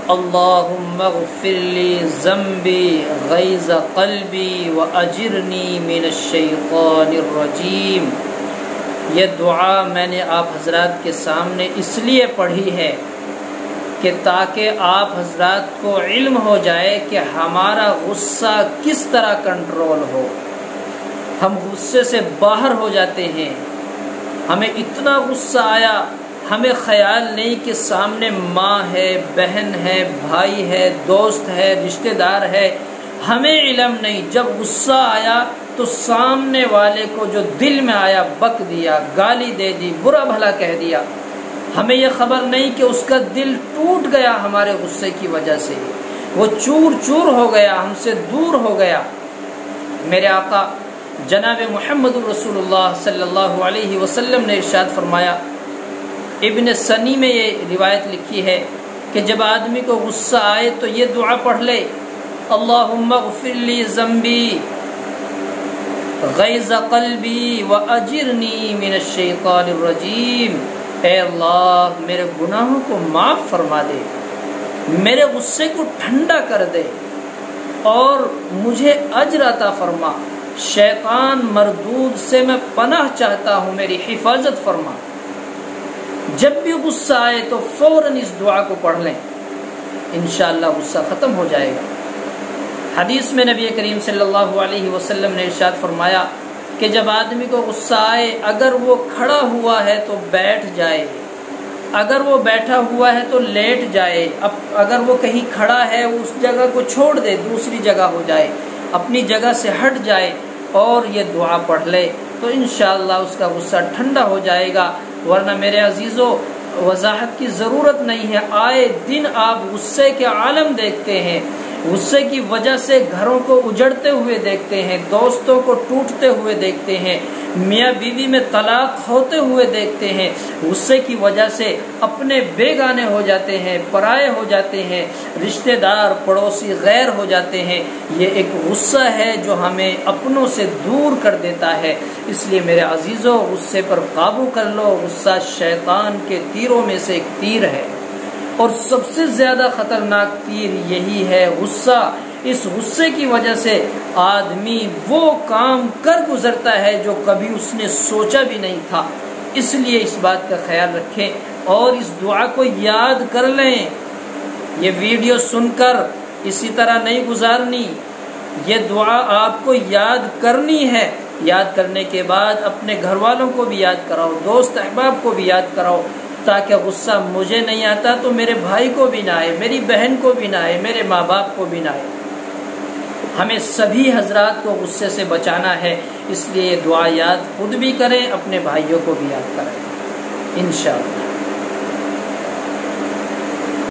اللہم اغفر لی ذنبی غیظ قلبی واجرنی من الشیطان الرجیم۔ یہ دعا میں نے آپ حضرات کے سامنے اس لیے پڑھی ہے کہ تاکہ آپ حضرات کو علم ہو جائے کہ ہمارا غصہ کس طرح کنٹرول ہو۔ ہم غصے سے باہر ہو جاتے ہیں، ہمیں اتنا غصہ آیا، ہمیں خیال نہیں کہ سامنے ماں ہے، بہن ہے، بھائی ہے، دوست ہے، رشتہ دار ہے، ہمیں علم نہیں۔ جب غصہ آیا تو سامنے والے کو جو دل میں آیا بک دیا، گالی دے دی، برا بھلا کہہ دیا۔ ہمیں یہ خبر نہیں کہ اس کا دل ٹوٹ گیا ہمارے غصے کی وجہ سے، وہ چور چور ہو گیا، ہم سے دور ہو گیا۔ میرے آقا جناب محمد رسول اللہ صلی اللہ علیہ وسلم نے ارشاد فرمایا، ابن سنی میں یہ روایت لکھی ہے کہ جب آدمی کو غصہ آئے تو یہ دعا پڑھ لے، اللہم اغفر لی ذنبی غیظ قلبی واجرنی من الشیطان الرجیم۔ اے اللہ میرے گناہوں کو معاف فرما دے، میرے غصے کو ٹھنڈا کر دے اور مجھے اجر عطا فرما۔ شیطان مردود سے میں پناہ چاہتا ہوں، میری حفاظت فرما۔ جب بھی غصہ آئے تو فوراً اس دعا کو پڑھ لیں، انشاءاللہ غصہ ختم ہو جائے گا۔ حدیث میں نبی کریم صلی اللہ علیہ وسلم نے ارشاد فرمایا کہ جب آدمی کو غصہ آئے، اگر وہ کھڑا ہوا ہے تو بیٹھ جائے، اگر وہ بیٹھا ہوا ہے تو لیٹ جائے، اگر وہ کہیں کھڑا ہے اس جگہ کو چھوڑ دے، دوسری جگہ ہو جائے، اپنی جگہ سے ہٹ جائے اور یہ دعا پڑھ لے تو انشاءاللہ اس کا غصہ ٹھنڈا ہو جائے گا۔ ورنہ میرے عزیزو وضاحت کی ضرورت نہیں ہے، آئے دن آپ غصے کے عالم دیکھتے ہیں، غصے کی وجہ سے گھروں کو اجڑتے ہوئے دیکھتے ہیں، دوستوں کو ٹوٹتے ہوئے دیکھتے ہیں، میاں بیوی میں طلاق ہوتے ہوئے دیکھتے ہیں، غصے کی وجہ سے اپنے بیگانے ہو جاتے ہیں، پرائے ہو جاتے ہیں، رشتہ دار پڑوسی غیر ہو جاتے ہیں۔ یہ ایک غصہ ہے جو ہمیں اپنوں سے دور کر دیتا ہے۔ اس لیے میرے عزیزو غصے پر قابو کر لو، غصہ شیطان کے تیروں میں سے ایک تیر ہے اور سب سے زیادہ خطرناک تیر یہی ہے غصہ۔ اس غصے کی وجہ سے آدمی وہ کام کر گزرتا ہے جو کبھی اس نے سوچا بھی نہیں تھا۔ اس لیے اس بات کا خیال رکھیں اور اس دعا کو یاد کر لیں۔ یہ ویڈیو سن کر اسی طرح نہیں گزارنی، یہ دعا آپ کو یاد کرنی ہے۔ یاد کرنے کے بعد اپنے گھر والوں کو بھی یاد کراؤ، دوست احباب کو بھی یاد کراؤ، تاکہ غصہ مجھے نہیں آتا تو میرے بھائی کو بھی نہ آئے، میری بہن کو بھی نہ آئے، میرے ماں باپ کو بھی نہ آئے۔ ہمیں سبھی حضرات کو غصے سے بچانا ہے، اس لیے یہ دعا یاد خود بھی کریں، اپنے بھائیوں کو بھی یاد کریں انشاءاللہ۔